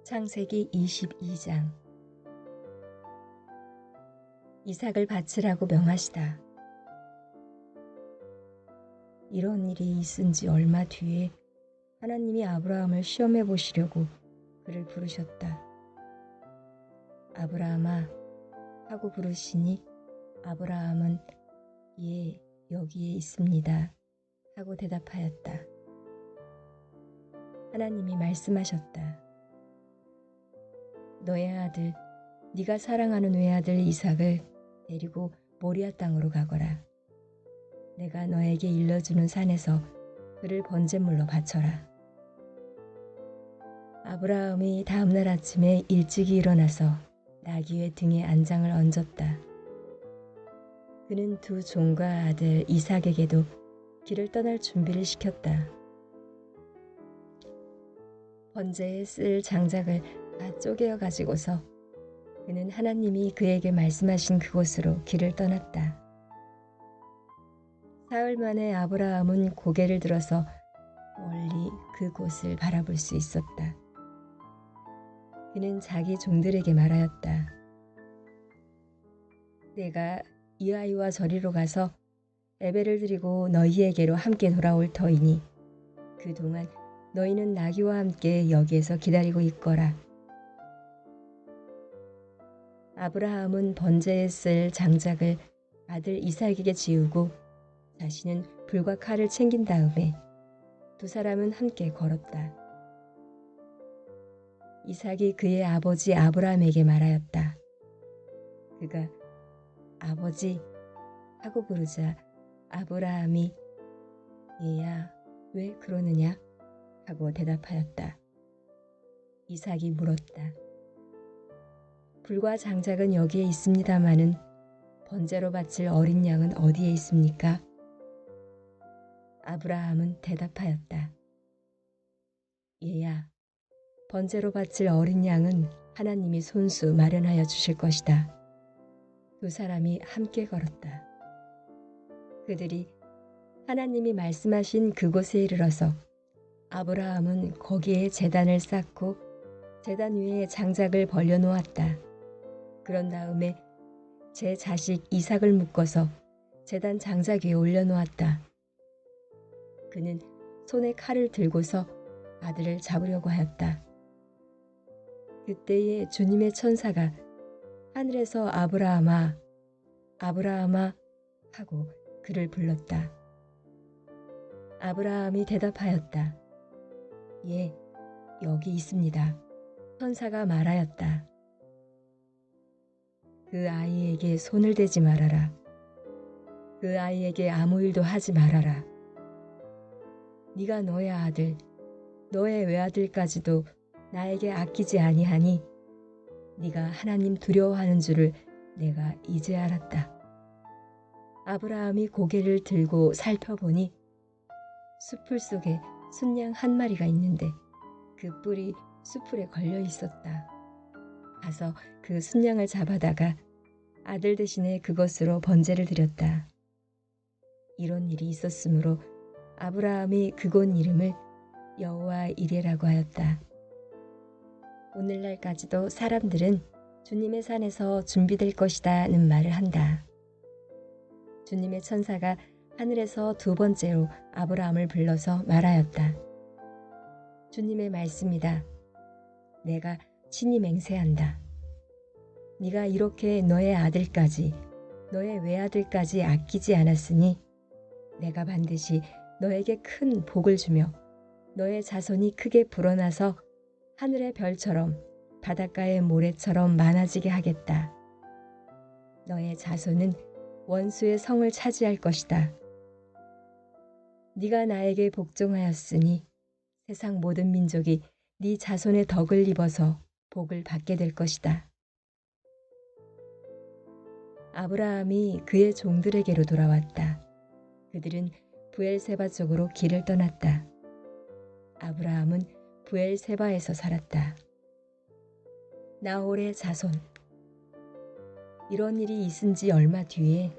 창세기 22장. 이삭을 바치라고 명하시다. 이런 일이 있은 지 얼마 뒤에 하나님이 아브라함을 시험해 보시려고 그를 부르셨다. 아브라함아 하고 부르시니 아브라함은 예, 여기에 있습니다 하고 대답하였다. 하나님이 말씀하셨다. 너의 아들, 네가 사랑하는 외아들 이삭을 데리고 모리아 땅으로 가거라. 내가 너에게 일러주는 산에서 그를 번제물로 바쳐라. 아브라함이 다음날 아침에 일찍이 일어나서 나귀의 등에 안장을 얹었다. 그는 두 종과 아들 이삭에게도 길을 떠날 준비를 시켰다. 번제에 쓸 장작을 다 쪼개어 가지고서 그는 하나님이 그에게 말씀하신 그곳으로 길을 떠났다. 사흘 만에 아브라함은 고개를 들어서 멀리 그곳을 바라볼 수 있었다. 그는 자기 종들에게 말하였다. 내가 이 아이와 저리로 가서 예배를 드리고 너희에게로 함께 돌아올 터이니 그동안 너희는 나귀와 함께 여기에서 기다리고 있거라. 아브라함은 번제에 쓸 장작을 아들 이삭에게 지우고 자신은 불과 칼을 챙긴 다음에 두 사람은 함께 걸었다. 이삭이 그의 아버지 아브라함에게 말하였다. 그가 아버지 하고 부르자 아브라함이 얘야 왜 그러느냐 하고 대답하였다. 이삭이 물었다. 불과 장작은 여기에 있습니다마는 번제로 바칠 어린 양은 어디에 있습니까? 아브라함은 대답하였다. 얘야, 번제로 바칠 어린 양은 하나님이 손수 마련하여 주실 것이다. 두 사람이 함께 걸었다. 그들이 하나님이 말씀하신 그곳에 이르러서 아브라함은 거기에 제단을 쌓고 제단 위에 장작을 벌려놓았다. 그런 다음에 제 자식 이삭을 묶어서 제단 장작 위에 올려놓았다. 그는 손에 칼을 들고서 아들을 잡으려고 하였다. 그때에 주님의 천사가 하늘에서 아브라함아, 아브라함아 하고 그를 불렀다. 아브라함이 대답하였다. 예, 여기 있습니다. 천사가 말하였다. 그 아이에게 손을 대지 말아라. 그 아이에게 아무 일도 하지 말아라. 네가 너의 아들, 너의 외아들까지도 나에게 아끼지 아니하니 네가 하나님 두려워하는 줄을 내가 이제 알았다. 아브라함이 고개를 들고 살펴보니 숲풀 속에 순양 한 마리가 있는데 그 뿔이 숲풀에 걸려 있었다. 가서 그 순양을 잡아다가 아들 대신에 그것으로 번제를 드렸다. 이런 일이 있었으므로 아브라함이 그곳 이름을 여호와 이레라고 하였다. 오늘날까지도 사람들은 주님의 산에서 준비될 것이다는 말을 한다. 주님의 천사가 하늘에서 두 번째로 아브라함을 불러서 말하였다. 주님의 말씀이다. 내가 친히 맹세한다. 네가 이렇게 너의 아들까지 너의 외아들까지 아끼지 않았으니 내가 반드시 너에게 큰 복을 주며 너의 자손이 크게 불어나서 하늘의 별처럼 바닷가의 모래처럼 많아지게 하겠다. 너의 자손은 원수의 성을 차지할 것이다. 네가 나에게 복종하였으니 세상 모든 민족이 네 자손의 덕을 입어서 복을 받게 될 것이다. 아브라함이 그의 종들에게로 돌아왔다. 그들은 브엘세바 쪽으로 길을 떠났다. 아브라함은 브엘세바에서 살았다. 나홀의 자손. 이런 일이 있은 지 얼마 뒤에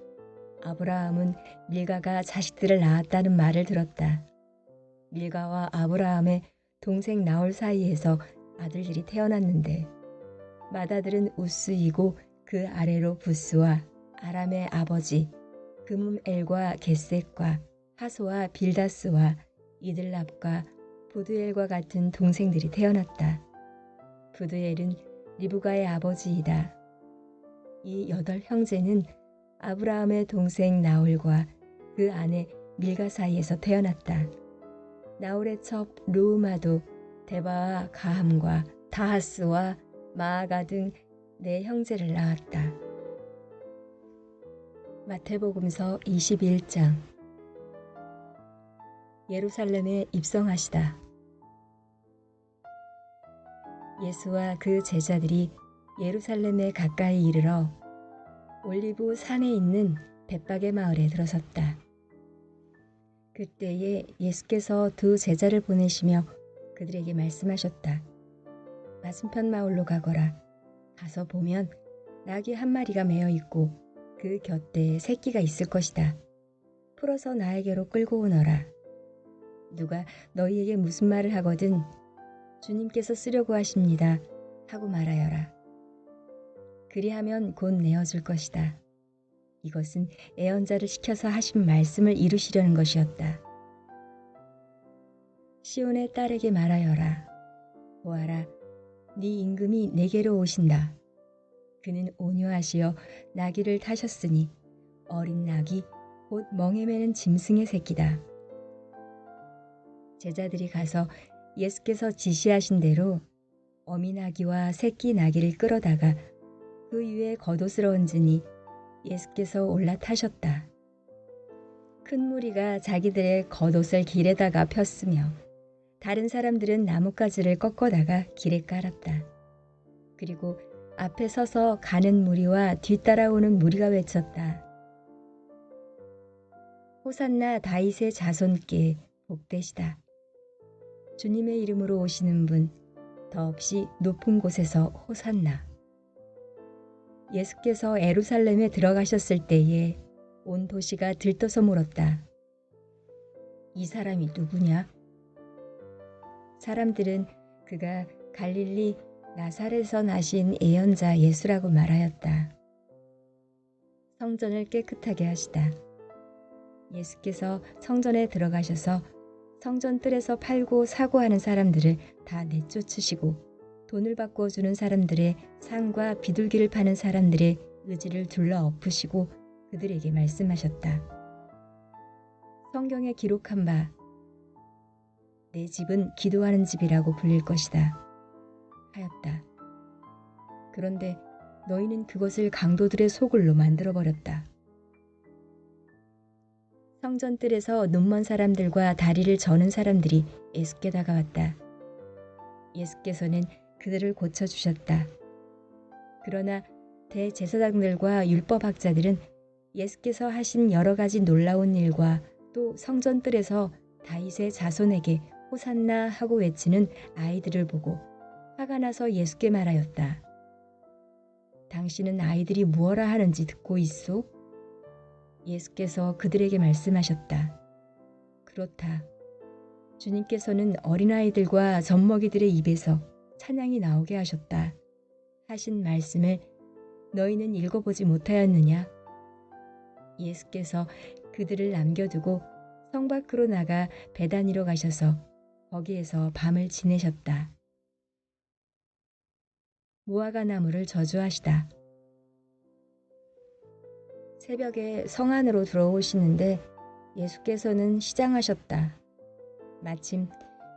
아브라함은 밀가가 자식들을 낳았다는 말을 들었다. 밀가와 아브라함의 동생 나홀 사이에서 아들들이 태어났는데 맏아들은 우스이고 그 아래로 부스와 아람의 아버지 그문엘과 게셋과 하소와 빌다스와 이들랍과 부두엘과 같은 동생들이 태어났다. 부두엘은 리브가의 아버지이다. 이 8형제는 아브라함의 동생 나홀과 그 아내 밀가 사이에서 태어났다. 나홀의 첩 르우마도 데바와 가함과 다하스와 마아가 등 4형제를 낳았다. 마태복음서 21장. 예루살렘에 입성하시다. 예수와 그 제자들이 예루살렘에 가까이 이르러 올리브 산에 있는 벳박의 마을에 들어섰다. 그때에 예수께서 2 제자를 보내시며 그들에게 말씀하셨다. 맞은편 마을로 가거라. 가서 보면 낙이 1마리가 매어 있고 그 곁에 새끼가 있을 것이다. 풀어서 나에게로 끌고 오너라. 누가 너희에게 무슨 말을 하거든 주님께서 쓰려고 하십니다 하고 말하여라. 그리하면 곧 내어줄 것이다. 이것은 예언자를 시켜서 하신 말씀을 이루시려는 것이었다. 시온의 딸에게 말하여라. 보아라, 네 임금이 내게로 오신다. 그는 온유하시어 나귀를 타셨으니 어린 나귀 곧 멍에 매는 짐승의 새끼다. 제자들이 가서 예수께서 지시하신 대로 어미 나귀와 새끼 나귀를 끌어다가 그 위에 겉옷을 얹으니 예수께서 올라타셨다. 큰 무리가 자기들의 겉옷을 길에다가 폈으며 다른 사람들은 나뭇가지를 꺾어다가 길에 깔았다. 그리고 앞에 서서 가는 무리와 뒤따라오는 무리가 외쳤다. 호산나 다윗의 자손께 복되시다. 주님의 이름으로 오시는 분 더없이 높은 곳에서 호산나. 예수께서 예루살렘에 들어가셨을 때에 온 도시가 들떠서 물었다. 이 사람이 누구냐? 사람들은 그가 갈릴리 나사렛에서 나신 예언자 예수라고 말하였다. 성전을 깨끗하게 하시다. 예수께서 성전에 들어가셔서 성전 뜰에서 팔고 사고 하는 사람들을 다 내쫓으시고 돈을 바꾸어 주는 사람들의 상과 비둘기를 파는 사람들의 의지를 둘러 엎으시고 그들에게 말씀하셨다. 성경에 기록한 바 내 집은 기도하는 집이라고 불릴 것이다 하였다. 그런데 너희는 그것을 강도들의 소굴로 만들어버렸다. 성전 뜰에서 눈먼 사람들과 다리를 저는 사람들이 예수께 다가왔다. 예수께서는 그들을 고쳐주셨다. 그러나 대제사장들과 율법학자들은 예수께서 하신 여러 가지 놀라운 일과 또 성전 뜰에서 다윗의 자손에게 호산나 하고 외치는 아이들을 보고 화가 나서 예수께 말하였다. 당신은 아이들이 무엇라 하는지 듣고 있소? 예수께서 그들에게 말씀하셨다. 그렇다. 주님께서는 어린아이들과 젖먹이들의 입에서 찬양이 나오게 하셨다. 하신 말씀을 너희는 읽어보지 못하였느냐? 예수께서 그들을 남겨두고 성 밖으로 나가 베다니로 가셔서 거기에서 밤을 지내셨다. 무화과 나무를 저주하시다. 새벽에 성 안으로 들어오시는데 예수께서는 시장하셨다. 마침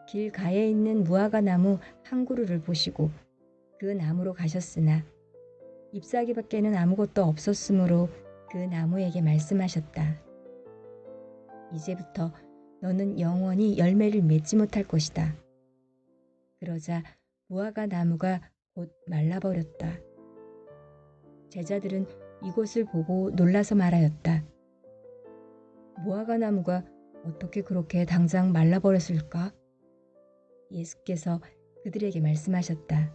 길 가에 있는 무화과 나무 한 그루를 보시고 그 나무로 가셨으나 잎사귀밖에는 아무것도 없었으므로 그 나무에게 말씀하셨다. 이제부터 너는 영원히 열매를 맺지 못할 것이다. 그러자 무화과 나무가 곧 말라버렸다. 제자들은 이곳을 보고 놀라서 말하였다. 무화과 나무가 어떻게 그렇게 당장 말라버렸을까? 예수께서 그들에게 말씀하셨다.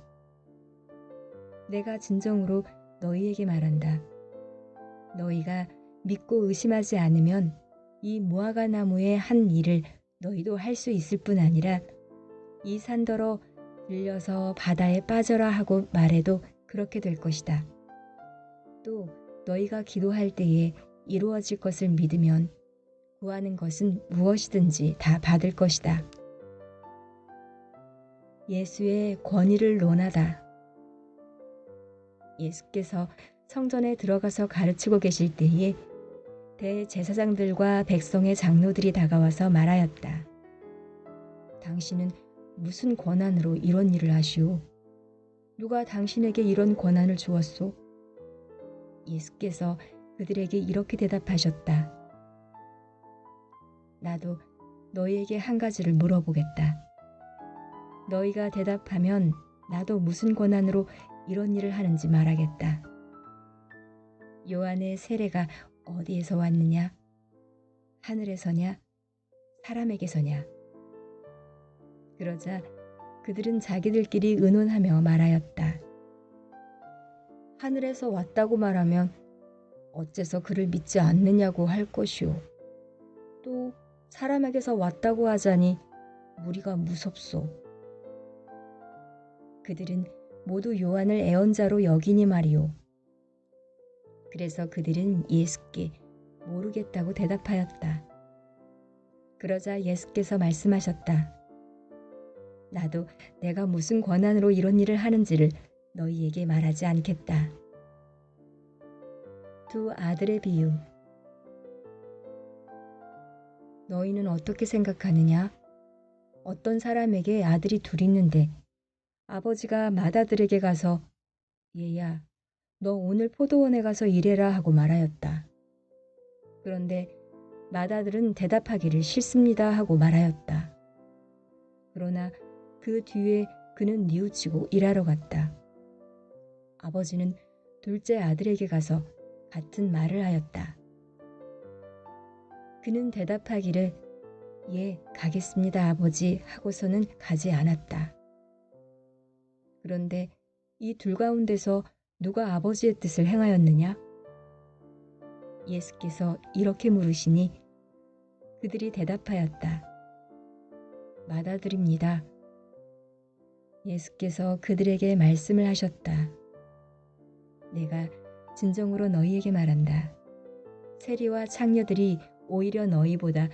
내가 진정으로 너희에게 말한다. 너희가 믿고 의심하지 않으면 이 무화과 나무의 한 일을 너희도 할 수 있을 뿐 아니라 이 산더러 들려서 바다에 빠져라 하고 말해도 그렇게 될 것이다. 또 너희가 기도할 때에 이루어질 것을 믿으면 구하는 것은 무엇이든지 다 받을 것이다. 예수의 권위를 논하다. 예수께서 성전에 들어가서 가르치고 계실 때에 대제사장들과 백성의 장로들이 다가와서 말하였다. 당신은 무슨 권한으로 이런 일을 하시오? 누가 당신에게 이런 권한을 주었소? 예수께서 그들에게 이렇게 대답하셨다. 나도 너희에게 한 가지를 물어보겠다. 너희가 대답하면 나도 무슨 권한으로 이런 일을 하는지 말하겠다. 요한의 세례가 어디에서 왔느냐? 하늘에서냐? 사람에게서냐? 그러자 그들은 자기들끼리 의논하며 말하였다. 하늘에서 왔다고 말하면 어째서 그를 믿지 않느냐고 할 것이오. 또 사람에게서 왔다고 하자니 무리가 무섭소. 그들은 모두 요한을 애언자로 여기니 말이오. 그래서 그들은 예수께 모르겠다고 대답하였다. 그러자 예수께서 말씀하셨다. 나도 내가 무슨 권한으로 이런 일을 하는지를 너희에게 말하지 않겠다. 두 아들의 비유. 너희는 어떻게 생각하느냐? 어떤 사람에게 아들이 둘 있는데 아버지가 맏아들에게 가서 얘야, 너 오늘 포도원에 가서 일해라 하고 말하였다. 그런데 맏아들은 대답하기를 싫습니다 하고 말하였다. 그러나 그 뒤에 그는 뉘우치고 일하러 갔다. 아버지는 둘째 아들에게 가서 같은 말을 하였다. 그는 대답하기를 예, 가겠습니다 아버지 하고서는 가지 않았다. 그런데 이 둘 가운데서 누가 아버지의 뜻을 행하였느냐? 예수께서 이렇게 물으시니 그들이 대답하였다. 맏아들입니다. 예수께서 그들에게 말씀을 하셨다. 내가 진정으로 너희에게 말한다. 세리와 창녀들이 오히려 너희보다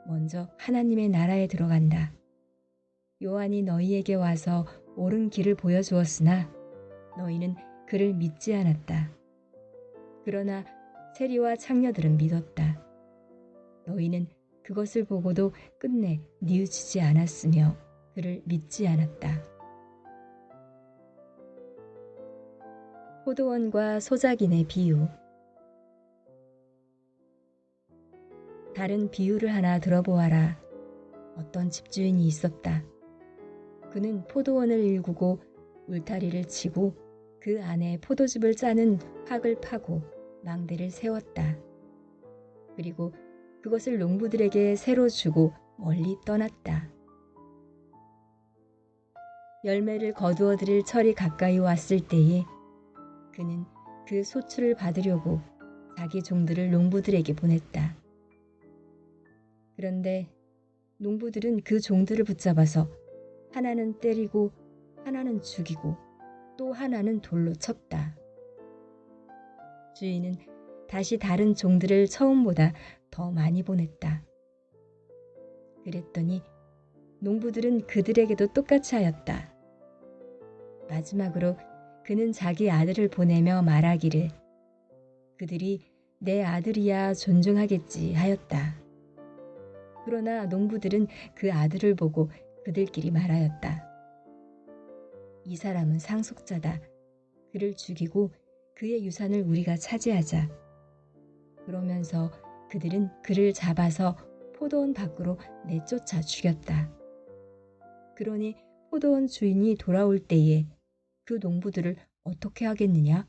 먼저 하나님의 나라에 들어간다. 요한이 너희에게 와서 옳은 길을 보여주었으나 너희는 그를 믿지 않았다. 그러나 세리와 창녀들은 믿었다. 너희는 그것을 보고도 끝내 뉘우치지 않았으며 그를 믿지 않았다. 포도원과 소작인의 비유. 다른 비유를 하나 들어보아라. 어떤 집주인이 있었다. 그는 포도원을 일구고 울타리를 치고 그 안에 포도즙을 짜는 확을 파고 망대를 세웠다. 그리고 그것을 농부들에게 새로 주고 멀리 떠났다. 열매를 거두어 들일 철이 가까이 왔을 때에 그는 그 소출을 받으려고 자기 종들을 농부들에게 보냈다. 그런데 농부들은 그 종들을 붙잡아서 하나는 때리고 하나는 죽이고 또 하나는 돌로 쳤다. 주인은 다시 다른 종들을 처음보다 더 많이 보냈다. 그랬더니 농부들은 그들에게도 똑같이 하였다. 마지막으로 그는 자기 아들을 보내며 말하기를 그들이 내 아들이야 존중하겠지 하였다. 그러나 농부들은 그 아들을 보고 그들끼리 말하였다. 이 사람은 상속자다. 그를 죽이고 그의 유산을 우리가 차지하자. 그러면서 그들은 그를 잡아서 포도원 밖으로 내쫓아 죽였다. 그러니 포도원 주인이 돌아올 때에 그 농부들을 어떻게 하겠느냐?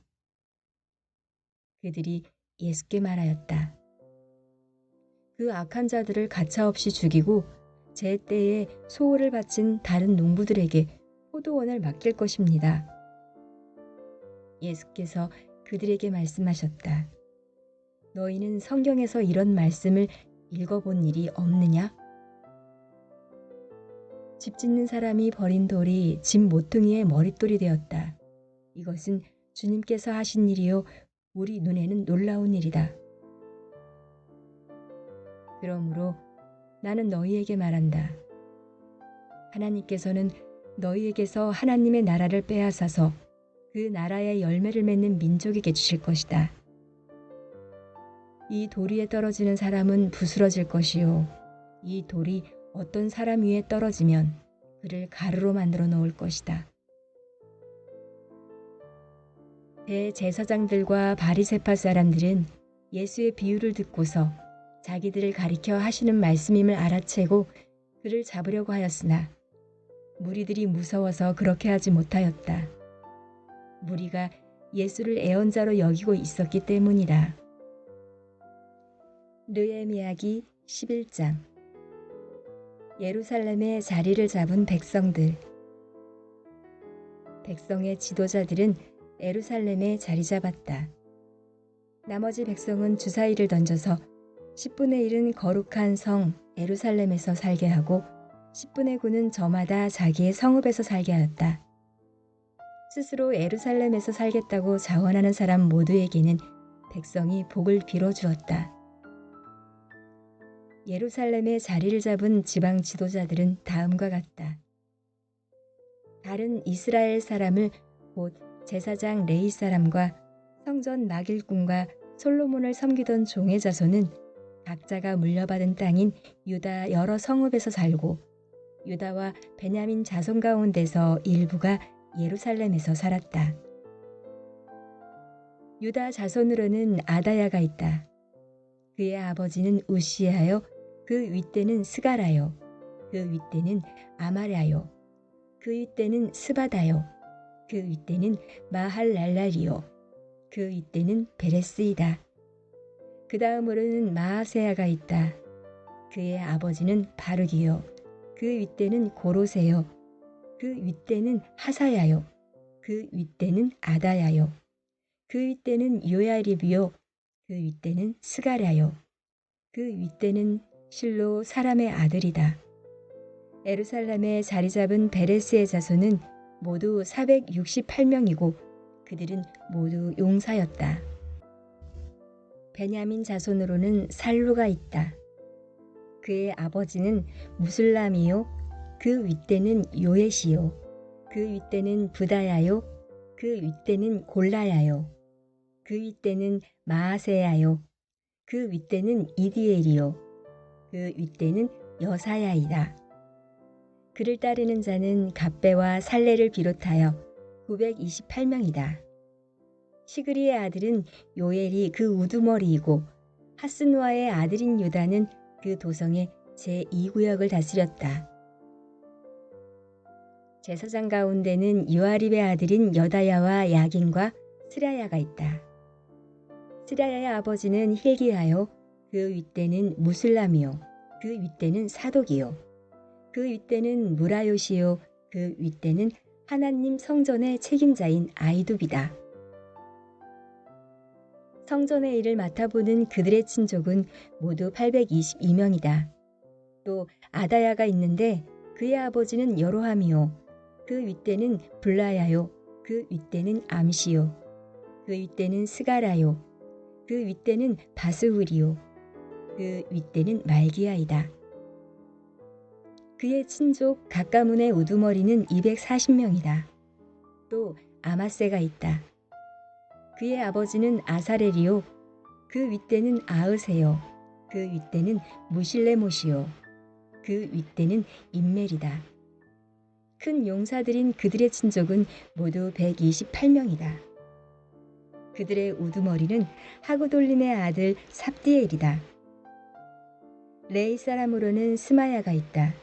그들이 예수께 말하였다. 그 악한 자들을 가차없이 죽이고 제 때에 소홀을 바친 다른 농부들에게 포도원을 맡길 것입니다. 예수께서 그들에게 말씀하셨다. 너희는 성경에서 이런 말씀을 읽어본 일이 없느냐? 집 짓는 사람이 버린 돌이 집 모퉁이의 머릿돌이 되었다. 이것은 주님께서 하신 일이요 우리 눈에는 놀라운 일이다. 그러므로 나는 너희에게 말한다. 하나님께서는 너희에게서 하나님의 나라를 빼앗아서 그 나라의 열매를 맺는 민족에게 주실 것이다. 이 돌 위에 떨어지는 사람은 부스러질 것이요 이 돌이 어떤 사람 위에 떨어지면 그를 가루로 만들어 놓을 것이다. 대제사장들과 바리새파 사람들은 예수의 비유를 듣고서 자기들을 가리켜 하시는 말씀임을 알아채고 그를 잡으려고 하였으나 무리들이 무서워서 그렇게 하지 못하였다. 무리가 예수를 애언자로 여기고 있었기 때문이다. 느헤미야기 11장. 예루살렘에 자리를 잡은 백성들. 백성의 지도자들은 예루살렘에 자리 잡았다. 나머지 백성은 주사위를 던져서 10분의 1은 거룩한 성 예루살렘에서 살게 하고 10분의 9는 저마다 자기의 성읍에서 살게 하였다. 스스로 예루살렘에서 살겠다고 자원하는 사람 모두에게는 백성이 복을 빌어주었다. 예루살렘에 자리를 잡은 지방 지도자들은 다음과 같다. 다른 이스라엘 사람을 곧 제사장 레위 사람과 성전 막일꾼과 솔로몬을 섬기던 종의 자손은 각자가 물려받은 땅인 유다 여러 성읍에서 살고 유다와 베냐민 자손 가운데서 일부가 예루살렘에서 살았다. 유다 자손으로는 아다야가 있다. 그의 아버지는 우시야요 그 윗대는 스가라요 그 윗대는 아마랴요 그 윗대는 스바다요 그 윗대는 마할랄랄이요 그 윗대는 베레스이다. 그 다음으로는 마아세야가 있다. 그의 아버지는 바르기요 그 윗대는 고로세요 그 윗대는 하사야요 그 윗대는 아다야요 그 윗대는 요야립이요 그 윗대는 스가랴요 그 윗대는 실로 사람의 아들이다. 예루살렘에 자리 잡은 베레스의 자손은 모두 468명이고 그들은 모두 용사였다. 베냐민 자손으로는 살루가 있다. 그의 아버지는 무술람이요 그 윗대는 요엣이요 그 윗대는 부다야요 그 윗대는 골라야요 그 윗대는 마아세야요 그 윗대는 이디엘이요 그 윗대는 여사야이다. 그를 따르는 자는 갑배와 살레를 비롯하여 928명이다. 시그리의 아들은 요엘이 그 우두머리이고 하스누아의 아들인 유다는 그 도성의 제2구역을 다스렸다. 제사장 가운데는 요아립의 아들인 여다야와 야긴과 스라야가 있다. 스라야의 아버지는 힐기야요 그 윗대는 무술람이요 그 윗대는 사독이요 그 윗대는 무라요시요 그 윗대는 하나님 성전의 책임자인 아이둡이다. 성전의 일을 맡아보는 그들의 친족은 모두 822명이다. 또 아다야가 있는데 그의 아버지는 여로함이요 그 윗대는 블라야요 그 윗대는 암시요 그 윗대는 스가라요 그 윗대는 바스후리요 그 윗대는 말기야이다. 그의 친족 각가문의 우두머리는 240명이다. 또 아마세가 있다. 그의 아버지는 아사렐이요 그 윗대는 아으세요 그 윗대는 무실레못이요 그 윗대는 임멜이다. 큰 용사들인 그들의 친족은 모두 128명이다. 그들의 우두머리는 하구돌림의 아들 삽디엘이다. 레이 사람으로는 스마야가 있다.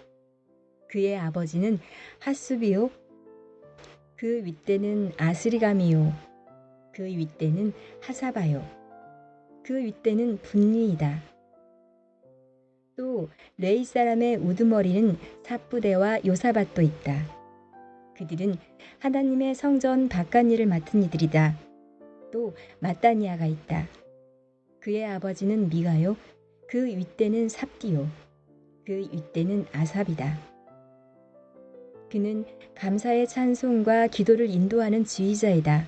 그의 아버지는 하수비요 그 윗대는 아스리감이요 그 윗대는 하사바요 그 윗대는 분리이다. 또 레이 사람의 우두머리는 삽부대와 요사밭도 있다. 그들은 하나님의 성전 바깥일을 맡은 이들이다. 또 마따니아가 있다. 그의 아버지는 미가요 그 윗대는 삽디요 그 윗대는 아삽이다. 그는 감사의 찬송과 기도를 인도하는 지휘자이다.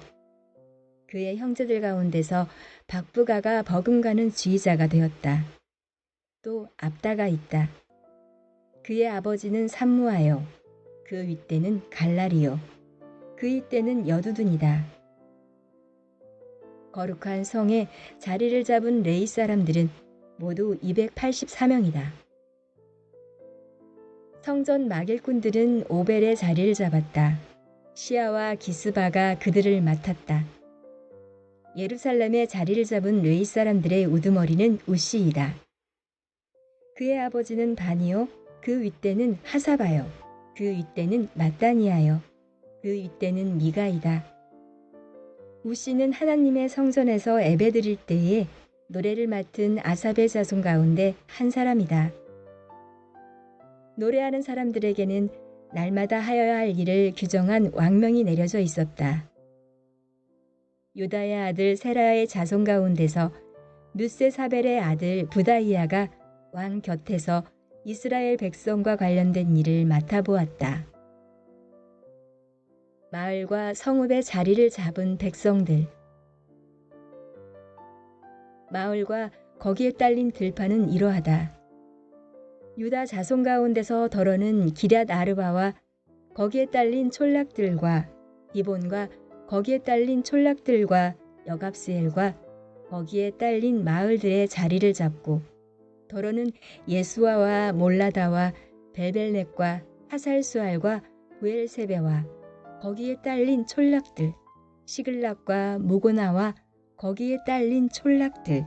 그의 형제들 가운데서 박부가가 버금가는 지휘자가 되었다. 또 압다가 있다. 그의 아버지는 삼무하요. 그 윗대는 갈랄이요. 그 윗대는 여두둔이다. 거룩한 성에 자리를 잡은 레위 사람들은 모두 284명이다. 성전 막일꾼들은 오벨의 자리를 잡았다. 시아와 기스바가 그들을 맡았다. 예루살렘에 자리를 잡은 레위 사람들의 우두머리는 우시이다. 그의 아버지는 바니요. 그 윗대는 하사바요. 그 윗대는 마따니아요. 그 윗대는 미가이다. 우시는 하나님의 성전에서 예배드릴 때에 노래를 맡은 아삽의 자손 가운데 한 사람이다. 노래하는 사람들에게는 날마다 하여야 할 일을 규정한 왕명이 내려져 있었다. 유다의 아들 세라의 자손 가운데서 뮤세사벨의 아들 부다이아가 왕 곁에서 이스라엘 백성과 관련된 일을 맡아보았다. 마을과 성읍의 자리를 잡은 백성들. 마을과 거기에 딸린 들판은 이러하다. 유다 자손 가운데서 더러는 기럇 아르바와 거기에 딸린 촌락들과 디본과 거기에 딸린 촌락들과 여갑스엘과 거기에 딸린 마을들의 자리를 잡고 더러는 예수아와 몰라다와 벨벨넷과 하살수알과 부엘세베와 거기에 딸린 촌락들, 시글락과 무고나와 거기에 딸린 촌락들,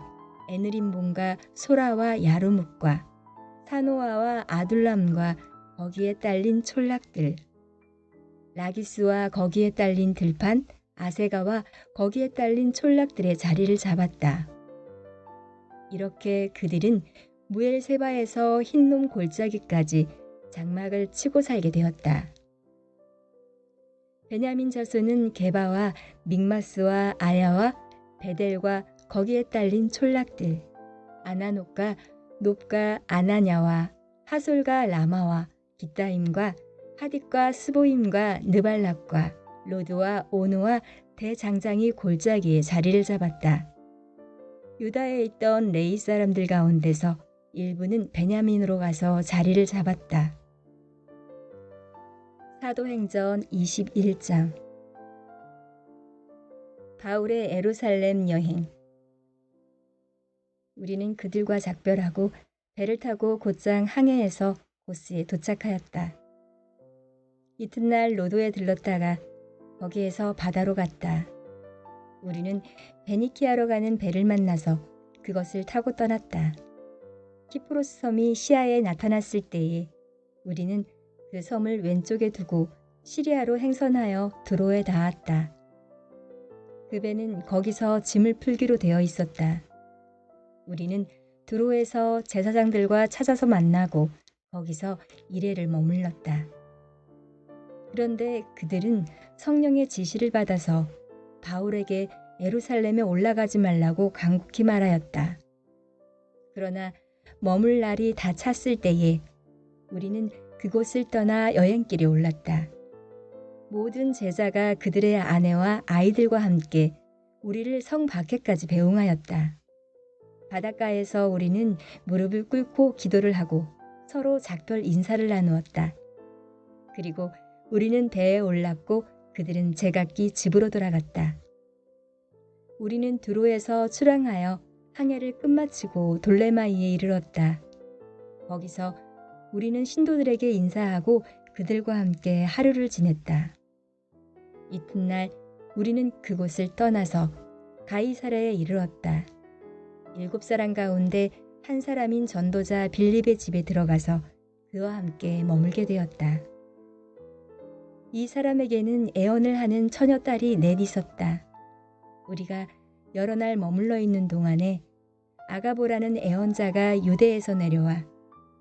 에느림본과 소라와 야르묵과 사노아와 아둘람과 거기에 딸린 촌락들, 라기스와 거기에 딸린 들판, 아세가와 거기에 딸린 촌락들의 자리를 잡았다. 이렇게 그들은 무엘세바에서 흰놈 골짜기까지 장막을 치고 살게 되었다. 베냐민 자손은 게바와 믹마스와 아야와 베델과 거기에 딸린 촌락들, 아나노과 높과 아나냐와 하솔과 라마와 기타임과 하딧과 스보임과 느발락과 로드와 오노와 대장장이 골짜기에 자리를 잡았다. 유다에 있던 레위 사람들 가운데서 일부는 베냐민으로 가서 자리를 잡았다. 사도행전 21장. 바울의 예루살렘 여행. 우리는 그들과 작별하고 배를 타고 곧장 항해해서 고스에 도착하였다. 이튿날 로도에 들렀다가 거기에서 바다로 갔다. 우리는 베니키아로 가는 배를 만나서 그것을 타고 떠났다. 키프로스 섬이 시야에 나타났을 때에 우리는 그 섬을 왼쪽에 두고 시리아로 행선하여 드로에 닿았다. 그 배는 거기서 짐을 풀기로 되어 있었다. 우리는 드로에서 제사장들과 찾아서 만나고 거기서 이레를 머물렀다. 그런데 그들은 성령의 지시를 받아서 바울에게 예루살렘에 올라가지 말라고 간곡히 말하였다. 그러나 머물 날이 다 찼을 때에 우리는 그곳을 떠나 여행길에 올랐다. 모든 제자가 그들의 아내와 아이들과 함께 우리를 성 밖에까지 배웅하였다. 바닷가에서 우리는 무릎을 꿇고 기도를 하고 서로 작별 인사를 나누었다. 그리고 우리는 배에 올랐고 그들은 제각기 집으로 돌아갔다. 우리는 두로에서 출항하여 항해를 끝마치고 돌레마이에 이르렀다. 거기서 우리는 신도들에게 인사하고 그들과 함께 하루를 지냈다. 이튿날 우리는 그곳을 떠나서 가이사랴에 이르렀다. 7사람 가운데 한 사람인 전도자 빌립의 집에 들어가서 그와 함께 머물게 되었다. 이 사람에게는 애언을 하는 처녀딸이 넷 있었다. 우리가 여러 날 머물러 있는 동안에 아가보라는 애언자가 유대에서 내려와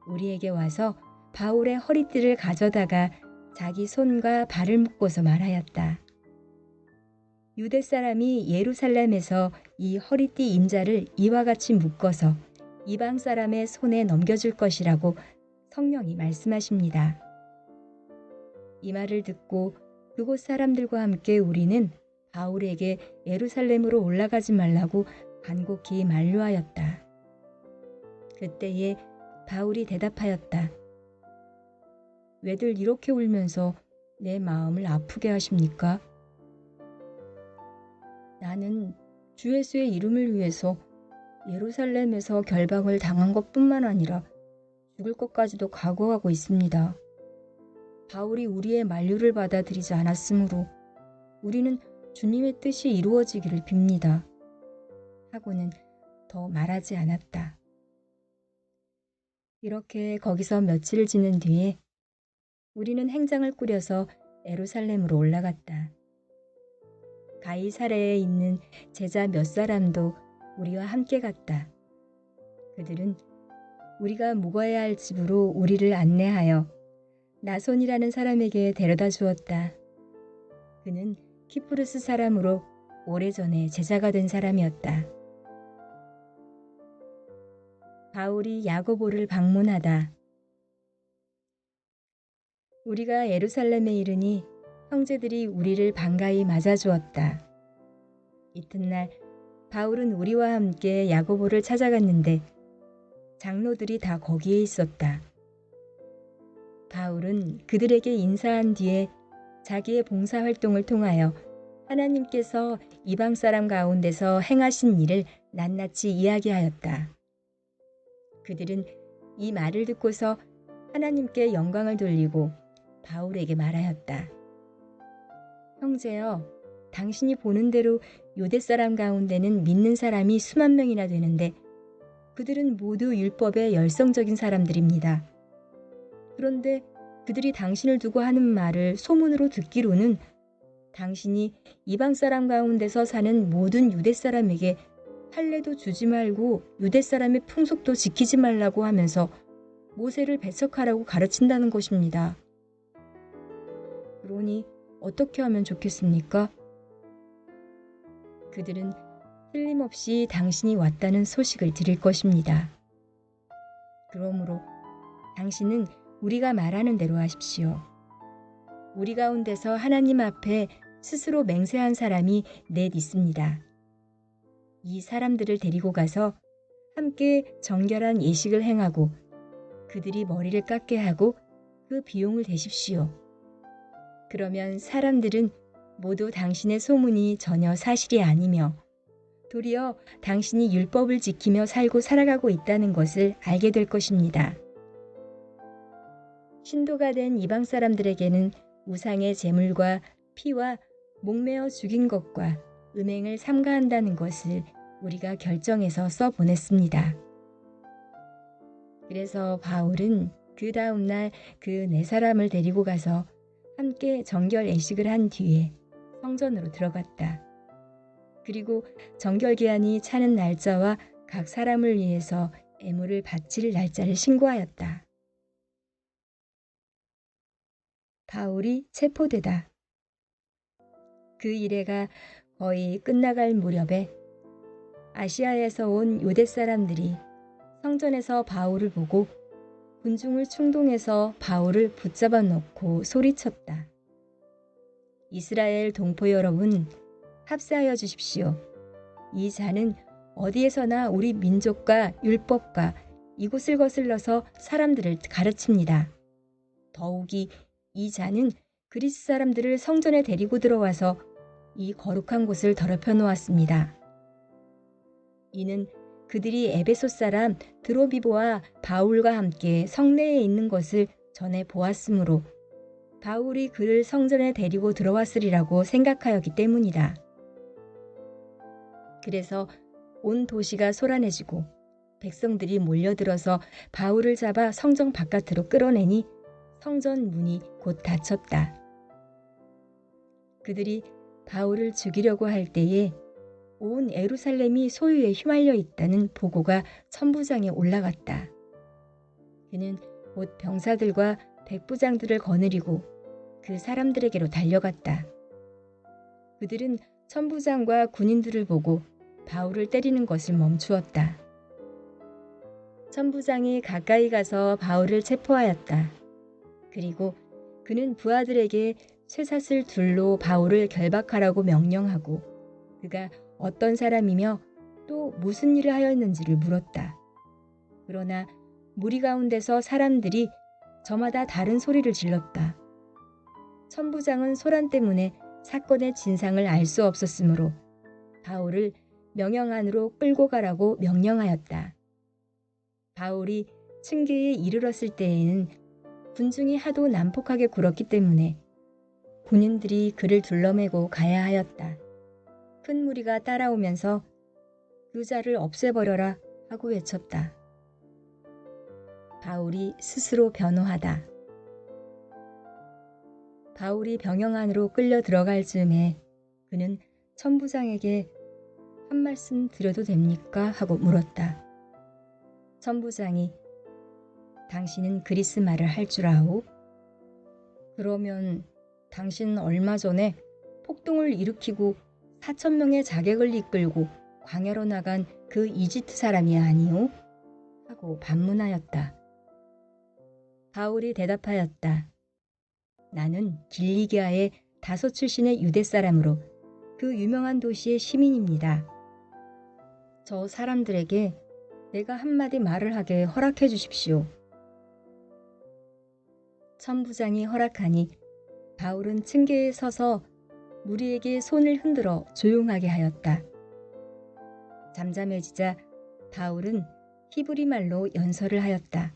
우리에게 와서 바울의 허리띠를 가져다가 자기 손과 발을 묶고서 말하였다. 유대 사람이 예루살렘에서 이 허리띠 임자를 이와 같이 묶어서 이방 사람의 손에 넘겨줄 것이라고 성령이 말씀하십니다. 이 말을 듣고 그곳 사람들과 함께 우리는 바울에게 예루살렘으로 올라가지 말라고 간곡히 만류하였다. 그때에 바울이 대답하였다. 왜들 이렇게 울면서 내 마음을 아프게 하십니까? 나는 주 예수의 이름을 위해서 예루살렘에서 결박을 당한 것뿐만 아니라 죽을 것까지도 각오하고 있습니다. 바울이 우리의 만류를 받아들이지 않았으므로 우리는 주님의 뜻이 이루어지기를 빕니다. 하고는 더 말하지 않았다. 이렇게 거기서 며칠을 지낸 뒤에 우리는 행장을 꾸려서 예루살렘으로 올라갔다. 가이사랴에 있는 제자 몇 사람도 우리와 함께 갔다. 그들은 우리가 묵어야 할 집으로 우리를 안내하여 나손이라는 사람에게 데려다 주었다. 그는 키프루스 사람으로 오래전에 제자가 된 사람이었다. 바울이 야고보를 방문하다. 우리가 예루살렘에 이르니 형제들이 우리를 반가이 맞아주었다. 이튿날 바울은 우리와 함께 야고보를 찾아갔는데 장로들이 다 거기에 있었다. 바울은 그들에게 인사한 뒤에 자기의 봉사활동을 통하여 하나님께서 이방 사람 가운데서 행하신 일을 낱낱이 이야기하였다. 그들은 이 말을 듣고서 하나님께 영광을 돌리고 바울에게 말하였다. 형제여, 당신이 보는 대로 유대 사람 가운데는 믿는 사람이 수만 명이나 되는데 그들은 모두 율법의 열성적인 사람들입니다. 그런데 그들이 당신을 두고 하는 말을 소문으로 듣기로는 당신이 이방 사람 가운데서 사는 모든 유대 사람에게 할례도 주지 말고 유대 사람의 풍속도 지키지 말라고 하면서 모세를 배척하라고 가르친다는 것입니다. 그러니 어떻게 하면 좋겠습니까? 그들은 틀림없이 당신이 왔다는 소식을 들을 것입니다. 그러므로 당신은 우리가 말하는 대로 하십시오. 우리 가운데서 하나님 앞에 스스로 맹세한 사람이 넷 있습니다. 이 사람들을 데리고 가서 함께 정결한 예식을 행하고 그들이 머리를 깎게 하고 그 비용을 대십시오. 그러면 사람들은 모두 당신의 소문이 전혀 사실이 아니며 도리어 당신이 율법을 지키며 살고 살아가고 있다는 것을 알게 될 것입니다. 신도가 된 이방 사람들에게는 우상의 제물과 피와 목매어 죽인 것과 음행을 삼가한다는 것을 우리가 결정해서 써보냈습니다. 그래서 바울은 그 다음날 그 네 사람을 데리고 가서 함께 정결 예식을 한 뒤에 성전으로 들어갔다. 그리고 정결 기한이 차는 날짜와 각 사람을 위해서 애물을 바칠 날짜를 신고하였다. 바울이 체포되다. 그 일회가 거의 끝나갈 무렵에 아시아에서 온 유대 사람들이 성전에서 바울을 보고 군중을 충동해서 바울을 붙잡아 놓고 소리쳤다. 이스라엘 동포 여러분, 합세하여 주십시오. 이 자는 어디에서나 우리 민족과 율법과 이곳을 거슬러서 사람들을 가르칩니다. 더욱이 이 자는 그리스 사람들을 성전에 데리고 들어와서 이 거룩한 곳을 더럽혀 놓았습니다. 이는 그들이 에베소 사람 드로비보와 바울과 함께 성내에 있는 것을 전에 보았으므로 바울이 그를 성전에 데리고 들어왔으리라고 생각하였기 때문이다. 그래서 온 도시가 소란해지고 백성들이 몰려들어서 바울을 잡아 성전 바깥으로 끌어내니 성전 문이 곧 닫혔다. 그들이 바울을 죽이려고 할 때에 온 예루살렘이 소유에 휘말려 있다는 보고가 천부장에 올라갔다. 그는 곧 병사들과 백부장들을 거느리고 그 사람들에게로 달려갔다. 그들은 천부장과 군인들을 보고 바울을 때리는 것을 멈추었다. 천부장이 가까이 가서 바울을 체포하였다. 그리고 그는 부하들에게 쇠사슬 둘로 바울을 결박하라고 명령하고 그가 어떤 사람이며 또 무슨 일을 하였는지를 물었다. 그러나 무리 가운데서 사람들이 저마다 다른 소리를 질렀다. 천부장은 소란 때문에 사건의 진상을 알 수 없었으므로 바울을 명령 안으로 끌고 가라고 명령하였다. 바울이 층계에 이르렀을 때에는 군중이 하도 난폭하게 굴었기 때문에 군인들이 그를 둘러매고 가야 하였다. 큰 무리가 따라오면서 그 자를 없애버려라 하고 외쳤다. 바울이 스스로 변호하다. 바울이 병영 안으로 끌려 들어갈 즈음에 그는 천부장에게 한 말씀 드려도 됩니까? 하고 물었다. 천부장이 당신은 그리스 말을 할 줄 아오? 그러면 당신은 얼마 전에 폭동을 일으키고 4,000명의 자객을 이끌고 광야로 나간 그 이집트 사람이 아니오? 하고 반문하였다. 바울이 대답하였다. 나는 길리기아의 다소 출신의 유대 사람으로 그 유명한 도시의 시민입니다. 저 사람들에게 내가 한마디 말을 하게 허락해 주십시오. 천부장이 허락하니 바울은 층계에 서서 무리에게 손을 흔들어 조용하게 하였다. 잠잠해지자 바울은 히브리 말로 연설을 하였다.